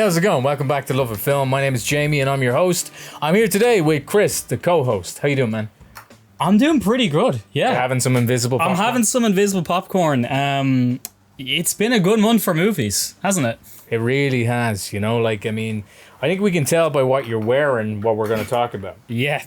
how's it going? Welcome back to Lovett Film. My name is Jamie and I'm your host. I'm here today with Chris, the co-host. How you doing, man? I'm doing pretty good, yeah. You're having some invisible popcorn? I'm having some invisible popcorn. It's been a good month for movies, hasn't it? It really has, you know, like, I mean, I think we can tell by what you're wearing what we're going to talk about. Yeah.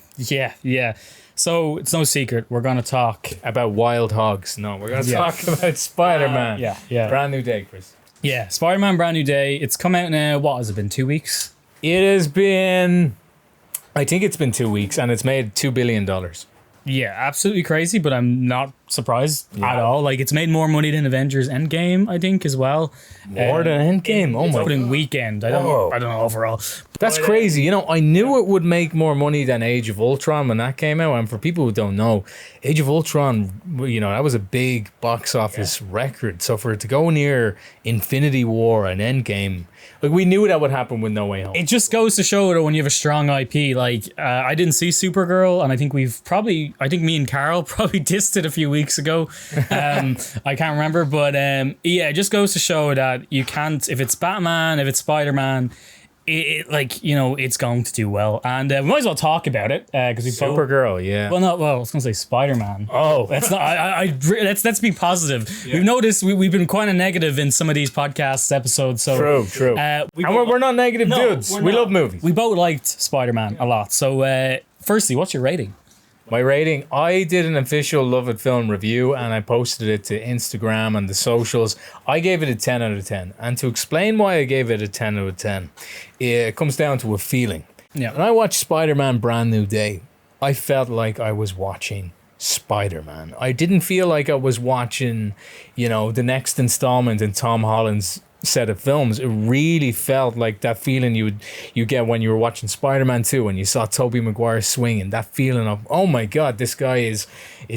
So, it's no secret, we're going to talk about wild hogs. No, we're going to talk about Spider-Man. Yeah. Brand new day, Chris. Yeah, Spider-Man Brand New Day. It's come out now, what has it been, 2 weeks? It has been, I think it's been 2 weeks and it's made $2 billion. Yeah, absolutely crazy, but I'm not surprised at all. Like, it's made more money than Avengers Endgame, I think, as well. More than Endgame? Oh my opening God. weekend. I don't know overall. That's crazy. You know, I knew it would make more money than Age of Ultron when that came out. And for people who don't know, Age of Ultron, you know, that was a big box office record. So for it to go near Infinity War and Endgame, like, we knew that would happen with No Way Home. It just goes to show that when you have a strong IP, like, I didn't see Supergirl, and I think me and Carol probably dissed it a few weeks ago. I can't remember, but it just goes to show that you can't, if it's Batman, if it's Spider-Man, it's going to do well, and we might as well talk about it because we Supergirl, yeah. Well, I was gonna say Spider-Man. Oh, that's not. Let's be positive. Yeah. We've noticed we've been quite a negative in some of these podcast episodes. So true. We're not negative dudes. We love movies. We both liked Spider-Man a lot. So, firstly, what's your rating? My rating, I did an official Lovett Film review and I posted it to Instagram and the socials. I gave it a 10 out of 10. And to explain why I gave it a 10 out of 10, it comes down to a feeling. Yeah. When I watched Spider-Man Brand New Day, I felt like I was watching Spider-Man. I didn't feel like I was watching, you know, the next installment in Tom Holland's set of films. It really felt like that feeling you get when you were watching Spider-Man 2 and you saw Tobey Maguire swinging, that feeling of, oh my God, this guy is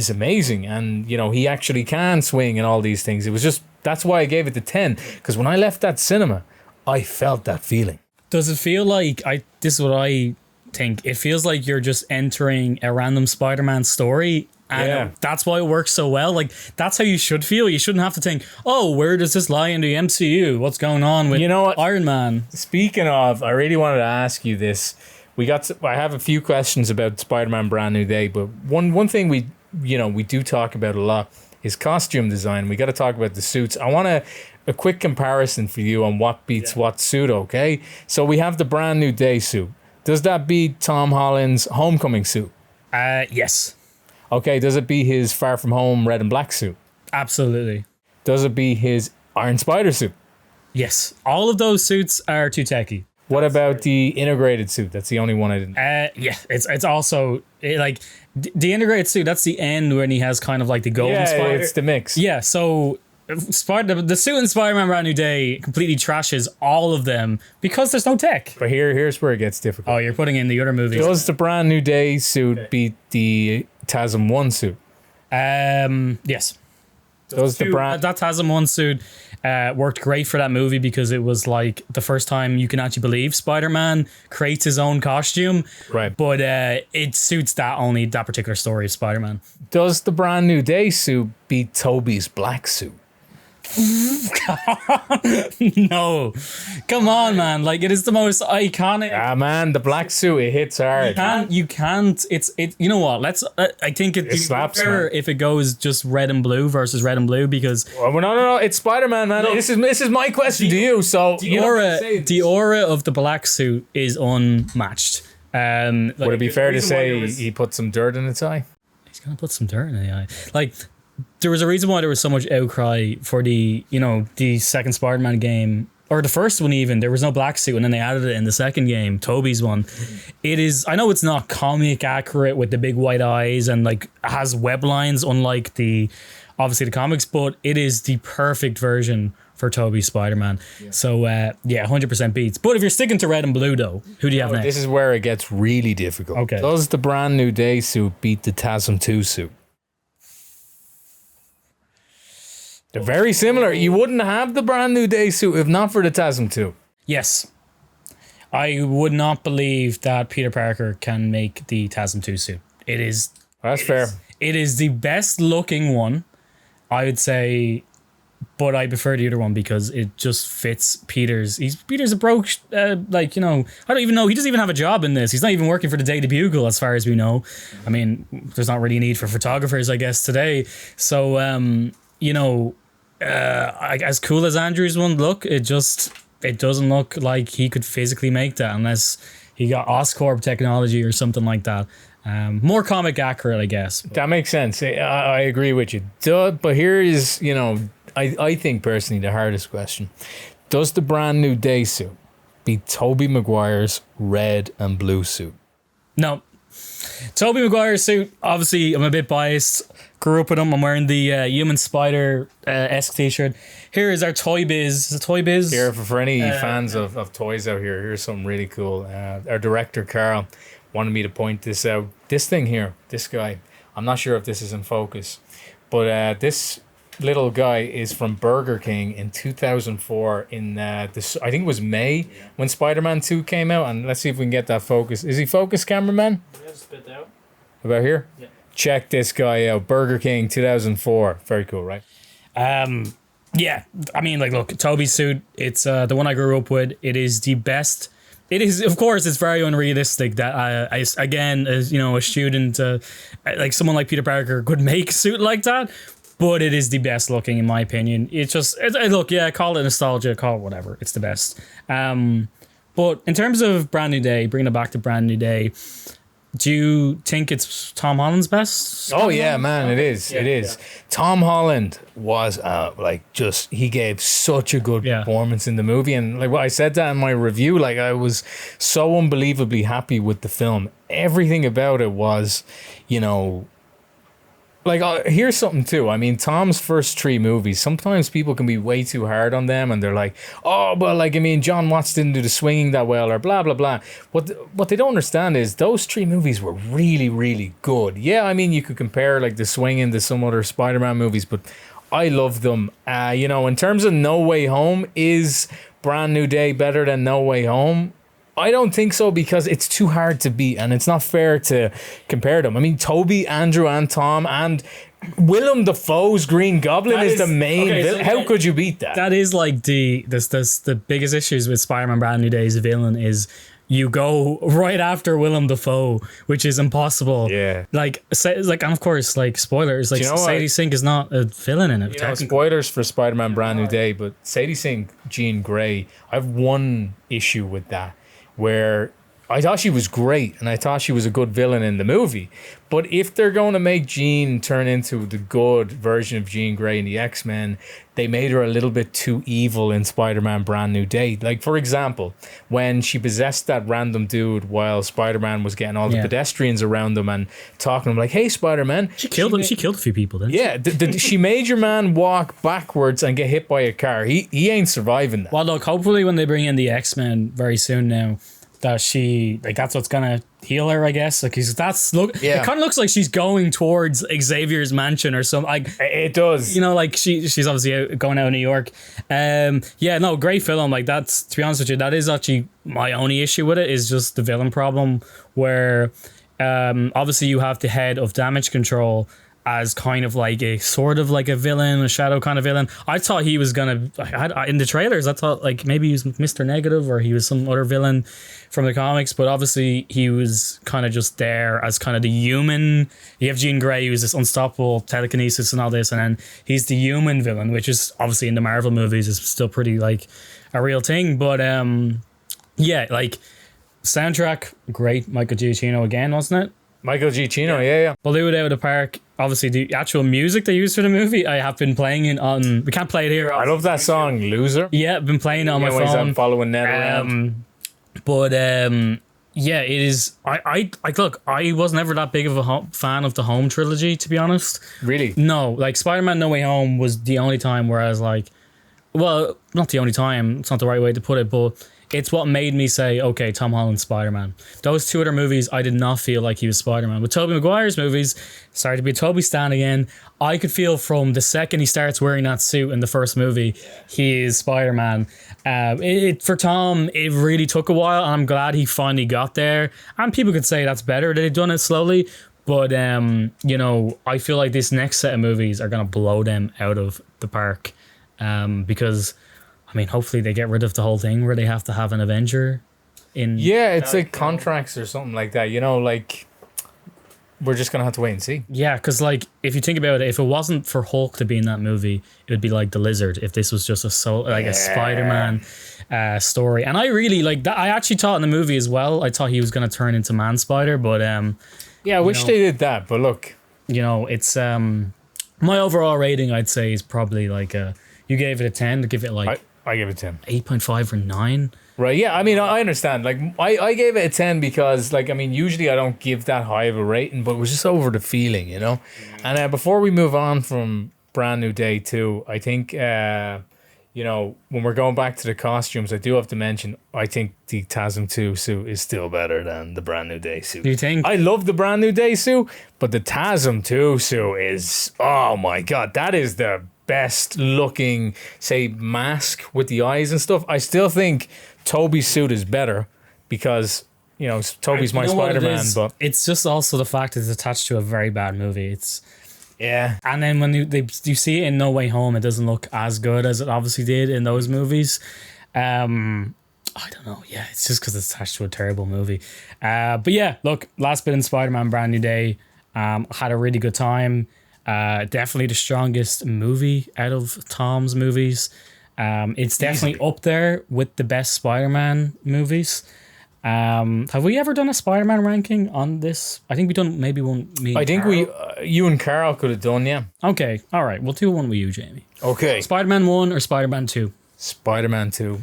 amazing, and you know, he actually can swing and all these things. It was just, that's why I gave it the 10, because when I left that cinema, I felt that feeling. Does it feel like, this is what I think, it feels like you're just entering a random Spider-Man story? And that's why it works so well. Like, that's how you should feel. You shouldn't have to think, oh, where does this lie in the MCU? What's going on with Iron Man? Speaking of, I really wanted to ask you this. I have a few questions about Spider-Man Brand New Day, but one thing we do talk about a lot is costume design. We got to talk about the suits. I want a quick comparison for you on what beats what suit, okay? So we have the Brand New Day suit. Does that beat Tom Holland's Homecoming suit? Yes. Okay, does it be his Far From Home red and black suit? Absolutely. Does it be his Iron Spider suit? Yes. All of those suits are too techy. What about the integrated suit? That's the only one I didn't. Yeah, it's also like the integrated suit. That's the end when he has kind of like the golden spider. It's the mix. Yeah, so the suit in Spider-Man Brand New Day completely trashes all of them because there's no tech. But here's where it gets difficult. Oh, you're putting in the other movies. Does the Brand New Day suit beat the TASM 1 suit? Yes. Does the that TASM 1 suit worked great for that movie because it was like the first time you can actually believe Spider-Man creates his own costume. Right. But it suits that particular story of Spider-Man. Does the Brand New Day suit beat Tobey's black suit? No, come on, man! Like, it is the most iconic. Ah, man, the black suit, it hits hard. You can't. You know what? I think it slaps better if it goes just red and blue versus red and blue because. Well, no. It's Spider-Man, man. No, this is my question to you. So the aura of the black suit is unmatched. Would it be fair to say he put some dirt in its eye? He's gonna put some dirt in the eye, like. There was a reason why there was so much outcry for the second Spider-Man game, or the first one even. There was no black suit, and then they added it in the second game, Tobey's one. It is, I know it's not comic accurate with the big white eyes and like has web lines, unlike obviously the comics, but it is the perfect version for Tobey's Spider-Man. Yeah. So 100% beats. But if you're sticking to red and blue though, who do you have next? This is where it gets really difficult. Okay. Does the Brand New Day suit beat the TASM 2 suit? They're very similar. You wouldn't have the Brand New Day suit if not for the TASM 2. Yes. I would not believe that Peter Parker can make the TASM 2 suit. That's fair. It is the best looking one, I would say, But I prefer the other one because it just fits Peter's. Peter's a broke, like, you know, I don't even know. He doesn't even have a job in this. He's not even working for the Daily Bugle, as far as we know. I mean, there's not really a need for photographers, I guess, today. So, you know, as cool as Andrew's one look, it doesn't look like he could physically make that unless he got Oscorp technology or something like that. More comic accurate, I guess. That makes sense. I agree with you. But here is, you know, I think personally the hardest question. Does the Brand New Day suit beat Tobey Maguire's red and blue suit? No. Tobey Maguire's suit, obviously, I'm a bit biased. Grew up with him. I'm wearing the Human Spider-esque t-shirt. Here is our Toy Biz. Is it Toy Biz? Here, for any fans of toys out here, here's something really cool. Our director, Carl, wanted me to point this out. This thing here, this guy, I'm not sure if this is in focus, but this little guy is from Burger King in 2004 in this, I think it was May when Spider-Man 2 came out, and let's see if we can get that focus. Is he focused, cameraman? Yeah, spit out. About here? Yeah. Check this guy out. Burger King 2004. Very cool, right? Yeah, I mean, like, look, Toby's suit, it's the one I grew up with. It is the best. It is, of course, it's very unrealistic that I again, as you know, a student, like someone like Peter Parker could make a suit like that, but it is the best looking in my opinion. It's just, look, yeah, call it nostalgia, call it whatever. It's the best. But in terms of Brand New Day, bringing it back to Brand New Day, do you think it's Tom Holland's best? Oh yeah, man, it is. Yeah, it is. yeah. Tom Holland was he gave such a good performance in the movie, and like what I said that in my review, like I was so unbelievably happy with the film. Everything about it was, you know. Like, here's something too. I mean, Tom's first 3 movies, sometimes people can be way too hard on them and they're like, oh, but like, I mean, John Watts didn't do the swinging that well or blah, blah, blah. What they don't understand is those 3 movies were really, really good. Yeah, I mean, you could compare like the swinging to some other Spider-Man movies, but I love them. You know, in terms of No Way Home, is Brand New Day better than No Way Home? I don't think so, because it's too hard to beat and it's not fair to compare them. I mean, Toby, Andrew, and Tom, and Willem Dafoe's Green Goblin is the main villain. How could you beat that? That is like the biggest issues with Spider-Man Brand New Day's villain is you go right after Willem Dafoe, which is impossible. Yeah. Like, and of course, like, spoilers, like, you know Sadie Sink is not a villain in it. You know, spoilers for Spider-Man Brand New Day, but Sadie Sink, Jean Grey, I have one issue with that, where I thought she was great and I thought she was a good villain in the movie. But if they're going to make Jean turn into the good version of Jean Grey in the X-Men, they made her a little bit too evil in Spider-Man Brand New Day. Like, for example, when she possessed that random dude while Spider-Man was getting all the pedestrians around them and talking to him like, hey, Spider-Man. She killed a few people then. Yeah, she made your man walk backwards and get hit by a car. He ain't surviving that. Well, look, hopefully when they bring in the X-Men very soon now, that that's what's gonna heal her, I guess. Like, it kind of looks like she's going towards Xavier's mansion or something. Like, it does. You know, like she's obviously going out of New York. Great film. Like, that's, to be honest with you, that is actually my only issue with it, is just the villain problem, where obviously you have the head of damage control as kind of like a sort of like a villain, a shadow kind of villain. I thought he was gonna, in the trailers, I thought like maybe he was Mr. Negative or he was some other villain from the comics, but obviously he was kind of just there as kind of the human. You have Jean Grey, who's this unstoppable telekinesis and all this, and then he's the human villain, which is obviously in the Marvel movies is still pretty like a real thing. But like, soundtrack, great. Michael Giacchino again, wasn't it? Michael Giacchino, yeah. Blew it out of the park. Obviously, the actual music they used for the movie, I have been playing it on. We can't play it here. I love that song, Loser. Yeah, I've been playing it on my phone. I'm following Ned around. But yeah, it is. I look. I was never that big of a fan of the Home trilogy, to be honest. Really? No, like Spider-Man No Way Home was the only time where I was like, well, not the only time. It's not the right way to put it, but it's what made me say, okay, Tom Holland's Spider-Man. Those 2 other movies, I did not feel like he was Spider-Man. With Tobey Maguire's movies, sorry to be a Tobey stan again, I could feel from the second he starts wearing that suit in the first movie, he is Spider-Man. For Tom, it really took a while, and I'm glad he finally got there. And people could say that's better that they've done it slowly, but you know, I feel like this next set of movies are going to blow them out of the park. because, I mean, hopefully they get rid of the whole thing where they have to have an Avenger in. Yeah, it's like contracts or something like that. You know, like we're just gonna have to wait and see. Yeah, because like if you think about it, if it wasn't for Hulk to be in that movie, it would be like The Lizard. If this was just a Spider-Man story, and I really like that. I actually thought in the movie as well. I thought he was gonna turn into Man Spider, but yeah, I wish they did that. But look, it's my overall rating. I'd say is probably like you gave it a 10. To give it like I give it 10. 8.5 or 9. Right, yeah, I mean, I understand. Like, I gave it a 10 because, like, I mean, usually I don't give that high of a rating, but it was just over the feeling, you know? And before we move on from Brand New Day 2, I think, when we're going back to the costumes, I do have to mention, I think the TASM 2 suit is still better than the Brand New Day suit. Do you think? I love the Brand New Day suit, but the TASM 2 suit is, oh my God, that is the best looking, say, mask with the eyes and stuff. I still think Toby's suit is better because Toby's my Spider-Man, but it's just also the fact that it's attached to a very bad movie. Yeah, and then when you see it in No Way Home, it doesn't look as good as it obviously did in those movies. I don't know. Yeah, it's just because it's attached to a terrible movie. But yeah, look, last bit in Spider-Man Brand New Day. Had a really good time. Definitely the strongest movie out of Tom's movies. It's definitely up there with the best Spider-Man movies. Have we ever done a Spider-Man ranking on this? I think we done maybe one. I think you and Carl could have done, yeah. Okay, all right. We'll do one with you, Jamie. Okay. Spider-Man 1 or Spider-Man 2? Spider-Man 2.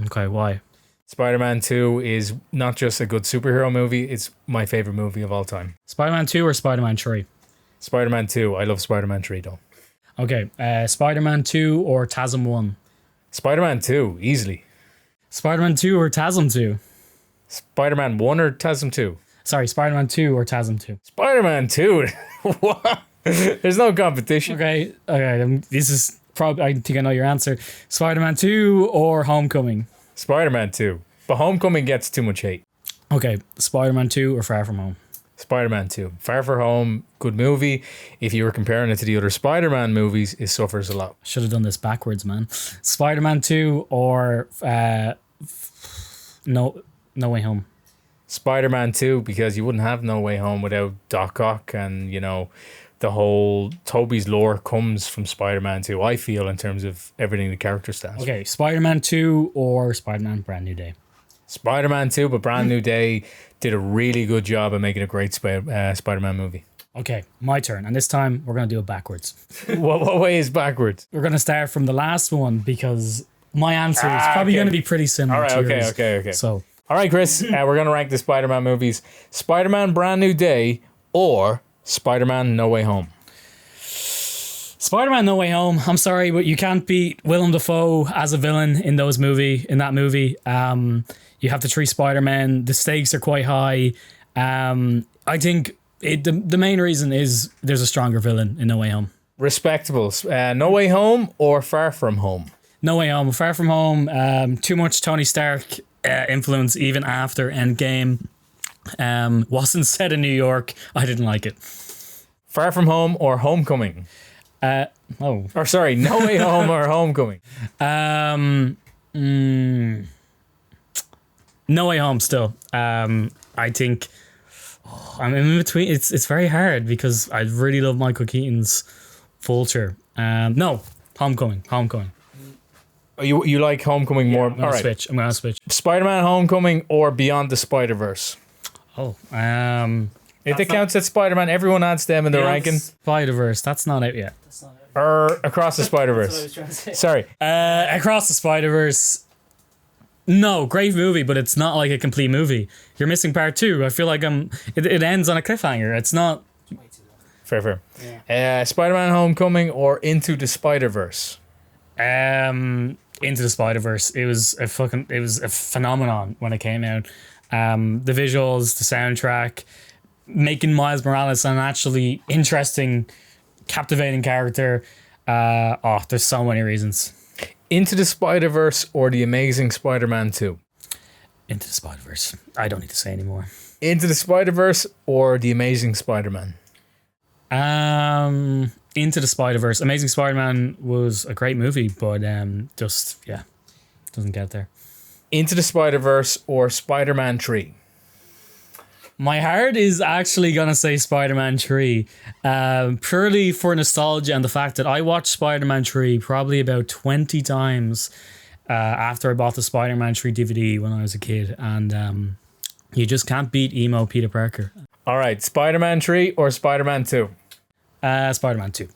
Okay, why? Spider-Man 2 is not just a good superhero movie, it's my favorite movie of all time. Spider-Man 2 or Spider-Man 3? Spider-Man 2. I love Spider-Man 3 though. Okay, Spider-Man 2 or TASM 1? Spider-Man 2, easily. Spider-Man 2 or TASM 2? Spider-Man 1 or TASM 2? Sorry, Spider-Man 2 or TASM 2? Spider-Man 2. What? There's no competition. Okay. This is probably, I think I know your answer. Spider-Man 2 or Homecoming? Spider-Man 2. But Homecoming gets too much hate. Okay, Spider-Man 2 or Far From Home? Spider-Man 2. Far From Home, good movie. If you were comparing it to the other Spider-Man movies, it suffers a lot. Should have done this backwards, man. Spider-Man 2 or No Way Home? Spider-Man 2, because you wouldn't have No Way Home without Doc Ock, and the whole Toby's lore comes from Spider-Man 2, I feel, in terms of everything the character stands. Okay, Spider-Man 2 or Spider-Man Brand New Day? Spider-Man 2, but Brand New Day did a really good job of making a great Spider-Man movie. Okay, my turn. And this time, we're going to do it backwards. What way is backwards? We're going to start from the last one because my answer is probably going to be pretty similar to yours. Okay. So, all right, Chris, we're going to rank the Spider-Man movies. Spider-Man Brand New Day or Spider-Man No Way Home? Spider-Man No Way Home. I'm sorry, but you can't beat Willem Dafoe as a villain in that movie. You have the three Spider-Men. The stakes are quite high. I think the main reason is there's a stronger villain in No Way Home. Respectable. No Way Home or Far From Home? No Way Home. Far From Home. Too much Tony Stark influence even after Endgame. Wasn't set in New York. I didn't like it. Far From Home or Homecoming? Or sorry, No Way Home or Homecoming? No Way Home still. I think I'm in between. It's very hard because I really love Michael Keaton's Vulture. No, Homecoming. Oh, you like Homecoming more? I'm gonna switch. Spider-Man Homecoming or Beyond the Spider-Verse? If it counts as Spider-Man, everyone adds them in the ranking. Spider-Verse, that's not out yet. Or Across the Spider-Verse. Sorry. Across the Spider-Verse. No, great movie, but it's not like a complete movie. You're missing part 2. I feel like it ends on a cliffhanger. It's not. Fair. Yeah. Spider-Man Homecoming or Into the Spider-Verse? Into the Spider-Verse. It was a phenomenon when it came out. The visuals, the soundtrack, making Miles Morales an actually interesting, captivating character. There's so many reasons. Into the Spider-Verse or The Amazing Spider-Man 2? Into the Spider-Verse. I don't need to say anymore. Into the Spider-Verse or The Amazing Spider-Man? Into the Spider-Verse. Amazing Spider-Man was a great movie, but just doesn't get there. Into the Spider-Verse or Spider-Man 3? My heart is actually gonna say Spider-Man 3, purely for nostalgia and the fact that I watched Spider-Man 3 probably about 20 times after I bought the Spider-Man 3 DVD when I was a kid, and you just can't beat emo Peter Parker. All right, Spider-Man 3 or Spider-Man 2? Spider-Man 2.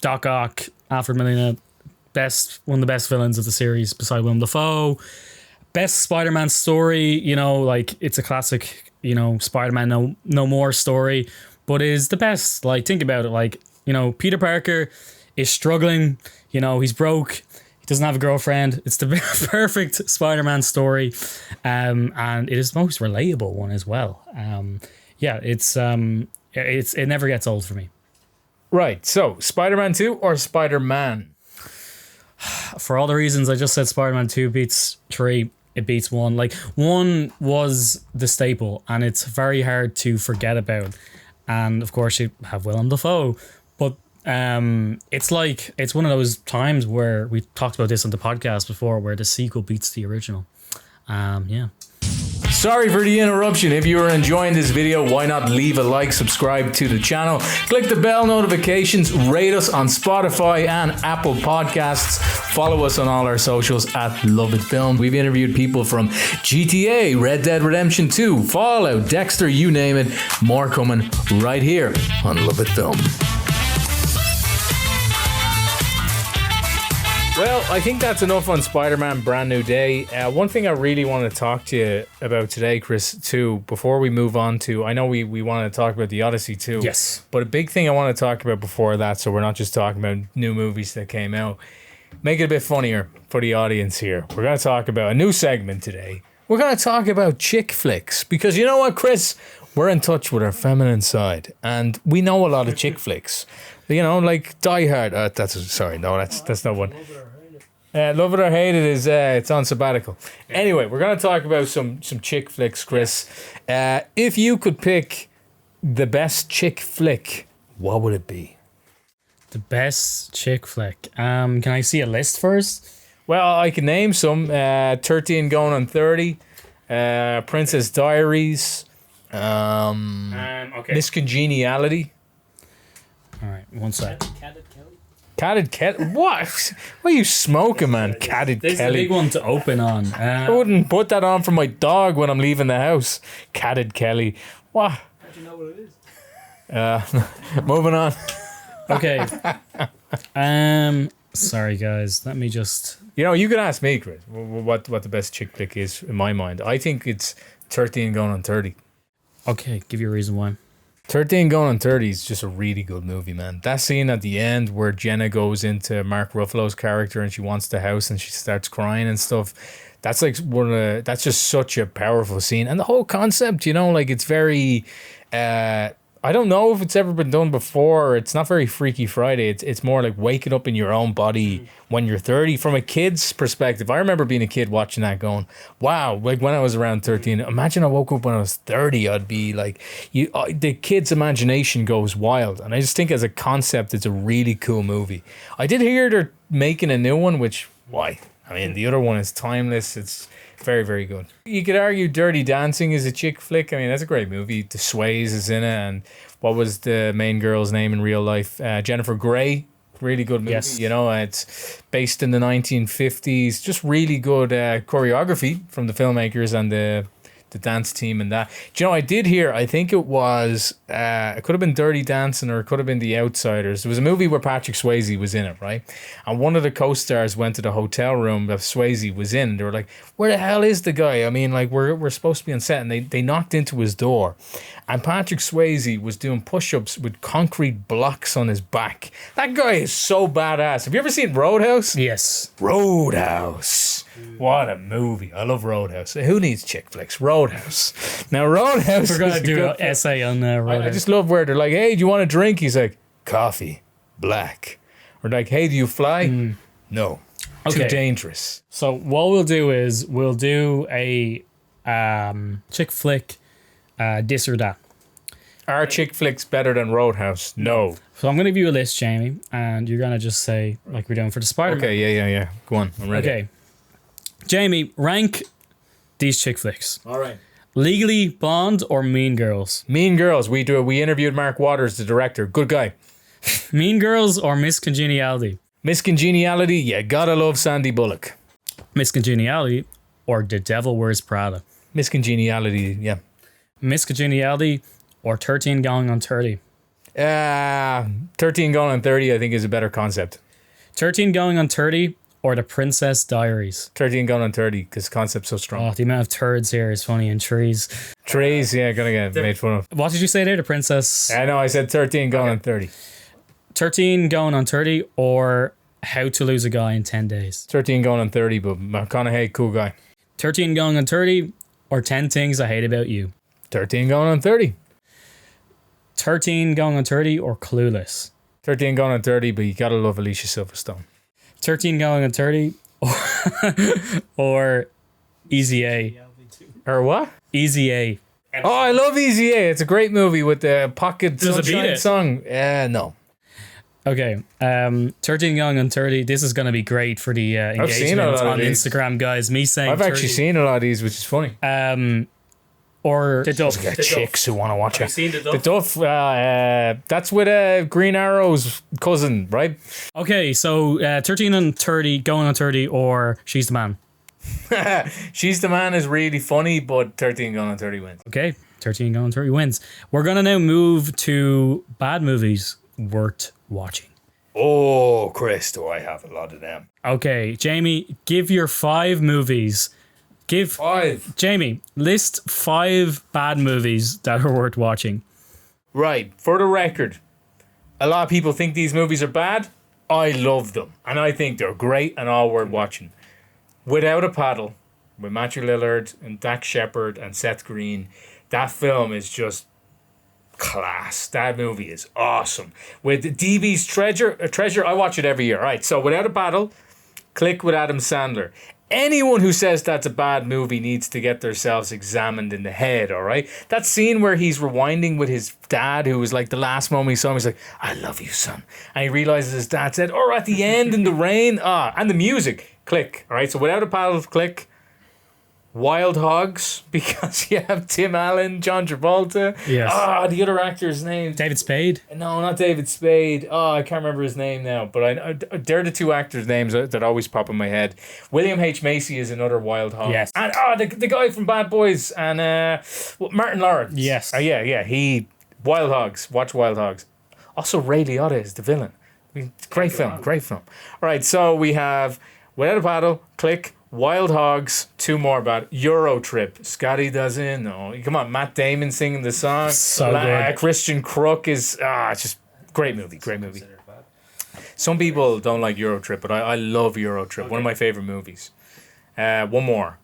Doc Ock, Alfred Molina, one of the best villains of the series beside Willem Dafoe. Best Spider-Man story, like it's a classic, Spider-Man no more story, but it is the best. Like, think about it, like, Peter Parker is struggling, he's broke, he doesn't have a girlfriend. It's the perfect Spider-Man story, and it is the most relatable one as well. It never gets old for me. Right, so Spider-Man 2 or Spider-Man? For all the reasons I just said, Spider-Man 2 beats 3. It beats 1. Like, 1 was the staple, and it's very hard to forget about. And of course, you have Willem Dafoe, but it's one of those times where we talked about this on the podcast before, where the sequel beats the original. Sorry for the interruption. If you are enjoying this video, why not leave a like, subscribe to the channel, click the bell notifications, rate us on Spotify and Apple Podcasts, follow us on all our socials at Lovett Film. We've interviewed people from GTA, Red Dead Redemption 2, Fallout, Dexter, you name it. More coming right here on Lovett Film. Well, I think that's enough on Spider-Man Brand New Day. One thing I really want to talk to you about today, Chris, too, before we move on to, I know we want to talk about the Odyssey too. Yes. But a big thing I want to talk about before that, so we're not just talking about new movies that came out, make it a bit funnier for the audience here. We're going to talk about a new segment today. We're going to talk about chick flicks, because you know what, Chris? We're in touch with our feminine side, and we know a lot of chick flicks. Like Die Hard. That's not one. Love It or Hate It is it's on sabbatical. Anyway, we're gonna talk about some chick flicks, Chris. If you could pick the best chick flick, what would it be? The best chick flick. Can I see a list first? Well, I can name some. 13 Going on 30, Princess Diaries, Miss Congeniality. All right, one sec. Catted Kelly? What? What are you smoking, man? Catted This Kelly. is a big one to open on. I wouldn't put that on for my dog when I'm leaving the house. Catted Kelly. What? How do you know what it is? Moving on. Okay. Sorry, guys. Let me just... You can ask me, Chris, what the best chick flick is in my mind. I think it's 13 Going on 30. Okay, give you a reason why. 13 Going on 30 is just a really good movie, man. That scene at the end where Jenna goes into Mark Ruffalo's character and she wants the house and she starts crying and stuff. That's like that's just such a powerful scene. And the whole concept, it's very, I don't know if it's ever been done before. It's not very Freaky Friday. It's more like waking up in your own body when you're 30. From a kid's perspective, I remember being a kid watching that going, wow, like when I was around 13, imagine I woke up when I was 30, I'd be like, the kid's imagination goes wild. And I just think as a concept, it's a really cool movie. I did hear they're making a new one, which, why? I mean, the other one is timeless. It's very, very good. You could argue Dirty Dancing is a chick flick. I mean, that's a great movie. The Sways is in it. And what was the main girl's name in real life? Jennifer Grey. Really good movie. Yes. It's based in the 1950s. Just really good choreography from the filmmakers and the dance team and that. Do you know, I did hear, I think it was, it could have been Dirty Dancing or it could have been The Outsiders. There was a movie where Patrick Swayze was in it, right? And one of the co-stars went to the hotel room that Swayze was in. And they were like, where the hell is the guy? I mean, like, we're supposed to be on set. And they knocked into his door. And Patrick Swayze was doing push-ups with concrete blocks on his back. That guy is so badass. Have you ever seen Roadhouse? Yes. Roadhouse. What a movie. I love Roadhouse. Who needs chick flicks? Roadhouse. Now, Roadhouse. We're going is to do a an good essay on Roadhouse. I just love where they're like, hey, do you want a drink? He's like, coffee, black. Or like, hey, do you fly? No. Too Okay. dangerous. So what we'll do is we'll do a chick flick this or that. Are chick flicks better than Roadhouse? No. So I'm going to give you a list, Jamie, and you're going to just say, like we're doing for the Spider-Man. Okay, yeah. Go on, I'm ready. Okay. Jamie, rank these chick flicks. All right. Legally Blonde or Mean Girls? Mean Girls. We interviewed Mark Waters, the director. Good guy. Mean Girls or Miss Congeniality? Miss Congeniality. Yeah, gotta love Sandy Bullock. Miss Congeniality or The Devil Wears Prada? Miss Congeniality. Yeah. Miss Congeniality or 13 Going on 30? 13 Going on 30, I think, is a better concept. 13 Going on 30 or The Princess Diaries? 13 Going on 30, because concept's so strong. Oh, the amount of turds here is funny, and trees. Trees, yeah, gonna get made fun of. What did you say there? The Princess? I know, I said 13 Going on 30. 13 Going on 30 or How to Lose a Guy in 10 Days? 13 Going on 30, but McConaughey, cool guy. 13 Going on 30 or 10 Things I Hate About You? 13 Going on 30. 13 Going on 30 or Clueless? 13 Going on 30, but you gotta love Alicia Silverstone. 13 Going on 30 or Easy A? Or what? Easy A. Oh, I love Easy A. It's a great movie with the Pocket Does it beat Sunshine it? song. No. Okay, 13 Going on 30. This is going to be great for the seen a engagement lot of on these. Instagram, guys. Me saying I've 30, actually seen a lot of these, which is funny. or The Duff. Get chicks who want to watch it. seen The The Duff, that's with Green Arrow's cousin, right? Okay, so 13 and 30, Going on 30, or She's the Man. She's the Man is really funny, but 13 Going on 30 wins. Okay, 13 Going on 30 wins. We're going to now move to bad movies worth watching. Oh, Chris, do I have a lot of them. Okay, Jamie, give your 5 movies. Give 5. Jamie, list 5 bad movies that are worth watching. Right, for the record, a lot of people think these movies are bad. I love them, and I think they're great and all worth watching. Without a Paddle, with Matthew Lillard and Dak Shepard and Seth Green, that film is just class. That movie is awesome. With DB's Treasure, I watch it every year. All right, so Without a Paddle, Click with Adam Sandler. Anyone who says that's a bad movie needs to get themselves examined in the head, all right? That scene where he's rewinding with his dad, who was like the last moment he saw him, he's like, I love you, son. And he realizes his dad said, or at the end in the rain, and the music, Click, all right? So Without a Paddle, Click. Wild Hogs, because you have Tim Allen, John Travolta. Yes. The other actor's name. David Spade. No, not David Spade. I can't remember his name now, but they're the 2 actors' names that always pop in my head. William H. Macy is another Wild Hog. Yes. And the guy from Bad Boys and Martin Lawrence. Yes. He Wild Hogs. Watch Wild Hogs. Also, Ray Liotta is the villain. Great film. All right, so we have Without a Paddle, Click, Wild Hogs, 2 more about Euro Trip. Scotty doesn't. No, come on, Matt Damon singing the song. So good. Christian Crook is it's just great movie. Some people don't like Euro Trip, but I love Euro Trip. One of my favorite movies. One more.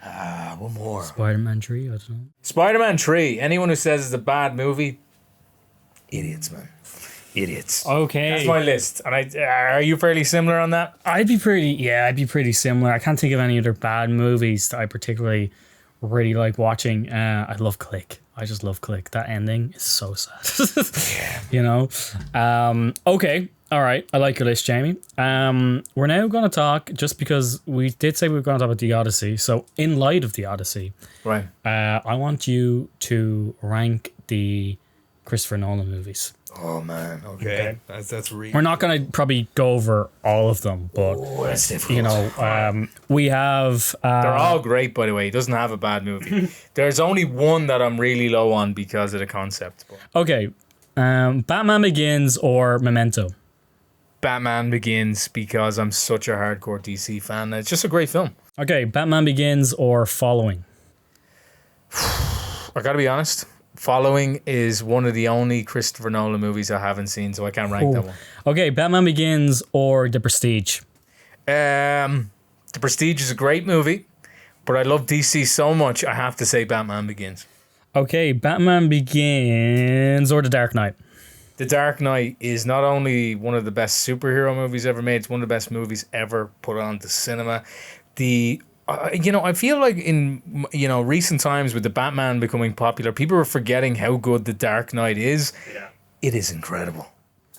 Spider-Man 3, I don't know. Spider-Man 3. Anyone who says it's a bad movie, idiots, man. Idiots. Okay. That's my list. And are you fairly similar on that? I'd be pretty similar. I can't think of any other bad movies that I particularly really like watching. I love Click. I just love Click. That ending is so sad. You know? Okay. All right. I like your list, Jamie. We're now going to talk, just because we did say we were going to talk about the Odyssey. So in light of the Odyssey, Right. I want you to rank the Christopher Nolan movies. Oh, man. Okay. That's really... We're not going to probably go over all of them, but that's difficult. you know, we have. They're all great, by the way. He doesn't have a bad movie. There's only one that I'm really low on because of the concept. But Okay, Batman Begins or Memento? Batman Begins, because I'm such a hardcore DC fan. It's just a great film. Okay, Batman Begins or Following? I gotta be honest. Following is one of the only Christopher Nolan movies I haven't seen, so I can't rank that one. Okay, Batman Begins or The Prestige? The Prestige is a great movie, but I love DC so much, I have to say Batman Begins. Okay, Batman Begins or The Dark Knight? The Dark Knight is not only one of the best superhero movies ever made, it's one of the best movies ever put on to cinema. The I feel like in recent times with the Batman becoming popular, people are forgetting how good The Dark Knight is. Yeah. It is incredible.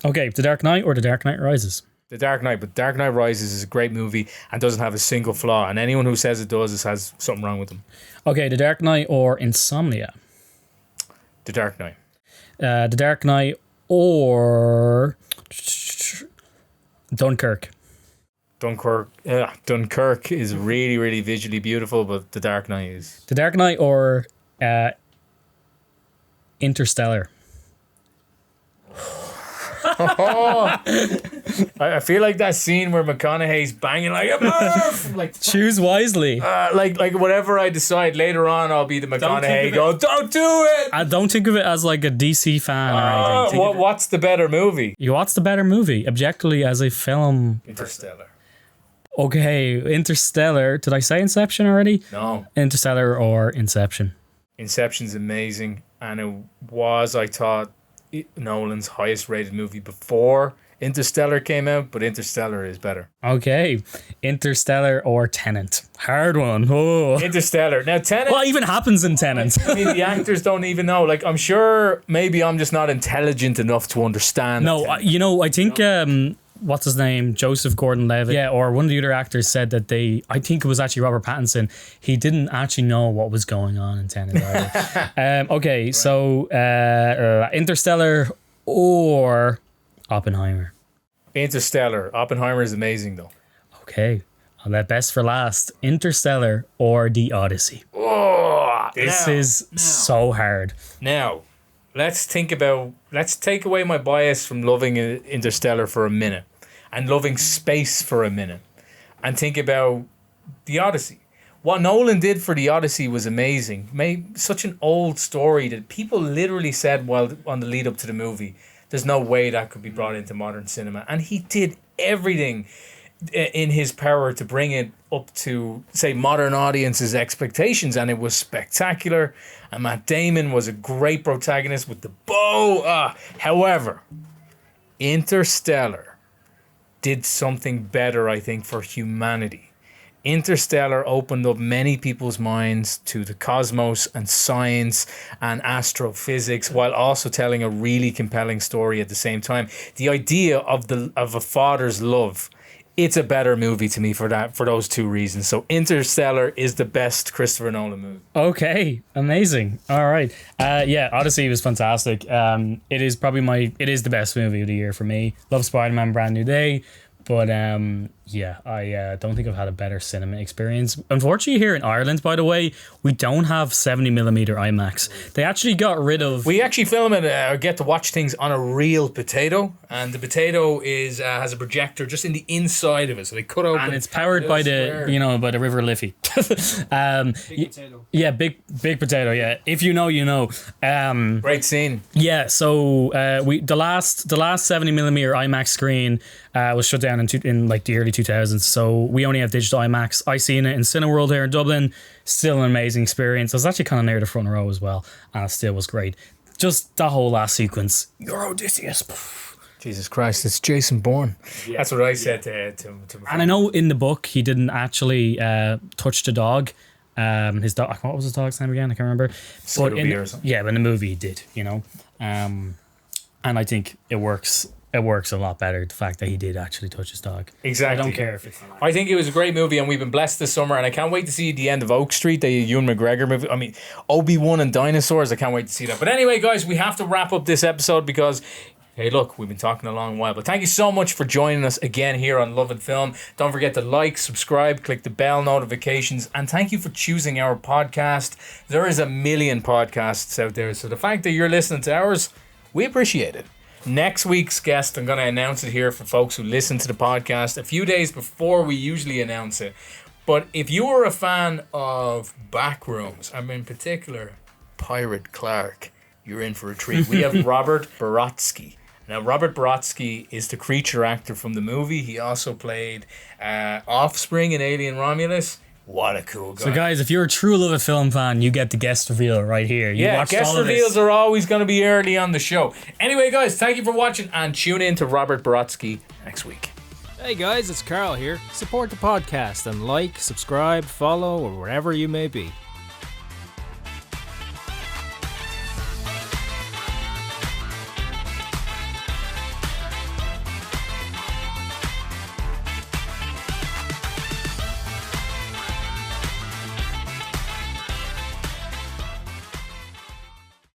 Okay, The Dark Knight or The Dark Knight Rises? The Dark Knight, but Dark Knight Rises is a great movie and doesn't have a single flaw. And anyone who says it does has something wrong with them. Okay, The Dark Knight or Insomnia? The Dark Knight. The Dark Knight or Dunkirk? Dunkirk is really, really visually beautiful, but The Dark Knight is... The Dark Knight or Interstellar? I feel like that scene where McConaughey's banging like a Murph! Like, Choose wisely. like whatever I decide later on, I'll be the McConaughey go, don't do it! I don't think of it as like a DC fan or anything. What's the better movie? What's the better movie, objectively, as a film? Interstellar. Okay, Interstellar. Did I say Inception already? No. Interstellar or Inception? Inception's amazing, and it was, I thought, Nolan's highest rated movie before Interstellar came out, but Interstellar is better. Okay, Interstellar or Tenet? Hard one. Oh. Interstellar. Now, Tenet... What even happens in Tenet? I mean, the actors don't even know. Like, I'm sure maybe I'm just not intelligent enough to understand. No, I think... what's his name? Joseph Gordon-Levitt. Yeah, or one of the other actors said that I think it was actually Robert Pattinson. He didn't actually know what was going on in Tenet either. Okay, right. So Interstellar or Oppenheimer? Interstellar. Oppenheimer is amazing, though. Okay, I'll let best for last. Interstellar or The Odyssey? Oh, this is so hard. Now, let's take away my bias from loving Interstellar for a minute and loving space for a minute and think about The Odyssey. What Nolan did for The Odyssey was amazing. Made such an old story that people literally said while on the lead up to the movie, there's no way that could be brought into modern cinema. And he did everything in his power to bring it up to, say, modern audiences' expectations, and it was spectacular. And Matt Damon was a great protagonist with the bow. However, Interstellar did something better, I think, for humanity. Interstellar opened up many people's minds to the cosmos and science and astrophysics, while also telling a really compelling story at the same time. The idea of a father's love. It's a better movie to me for those two reasons. So Interstellar is the best Christopher Nolan movie. Okay, amazing. All right. Yeah, Odyssey was fantastic. It is the best movie of the year for me. Love Spider-Man Brand New Day. But yeah, I don't think I've had a better cinema experience. Unfortunately, here in Ireland, by the way, we don't have 70mm IMAX. They actually got rid of... We actually film it or get to watch things on a real potato. And the potato has a projector just in the inside of it. So they cut open... And it's powered by by the River Liffey. Big potato. Yeah, big potato, yeah. If you know, you know. Great scene. Yeah, so the last 70mm IMAX screen was shut down in like the early 2000s, so we only have digital IMAX. I seen it in Cineworld here in Dublin. Still an amazing experience. I was actually kind of near the front row as well, and it still was great. Just that whole last sequence. You're Odysseus. Jesus Christ, it's Jason Bourne. Yeah. That's what I said to my friend. And I know in the book he didn't actually touch the dog. His dog. What was his dog's name again? I can't remember. But in the movie he did. And I think it works. It works a lot better, the fact that he did actually touch his dog. Exactly. I don't care if it's... I think it was a great movie, and we've been blessed this summer, and I can't wait to see the end of Oak Street, the Ewan McGregor movie. I mean, Obi-Wan and dinosaurs, I can't wait to see that. But anyway, guys, we have to wrap up this episode because... Hey, look, we've been talking a long while, but thank you so much for joining us again here on Lovett Film. Don't forget to like, subscribe, click the bell notifications, and thank you for choosing our podcast. There is a million podcasts out there, so the fact that you're listening to ours, we appreciate it. Next week's guest, I'm going to announce it here for folks who listen to the podcast a few days before we usually announce it. But if you are a fan of Backrooms, and in particular, Pirate Clark, you're in for a treat. We have Robert Baratsky. Now, Robert Baratsky is the creature actor from the movie. He also played Offspring in Alien Romulus. What a cool guy. So, guys, if you're a true Lovett Film fan, you get the guest reveal right here. Guest reveals are always going to be early on the show. Anyway, guys, thank you for watching, and tune in to Robert Baratsky next week. Hey guys, it's Carl here. Support the podcast and like, subscribe, follow, or wherever you may be.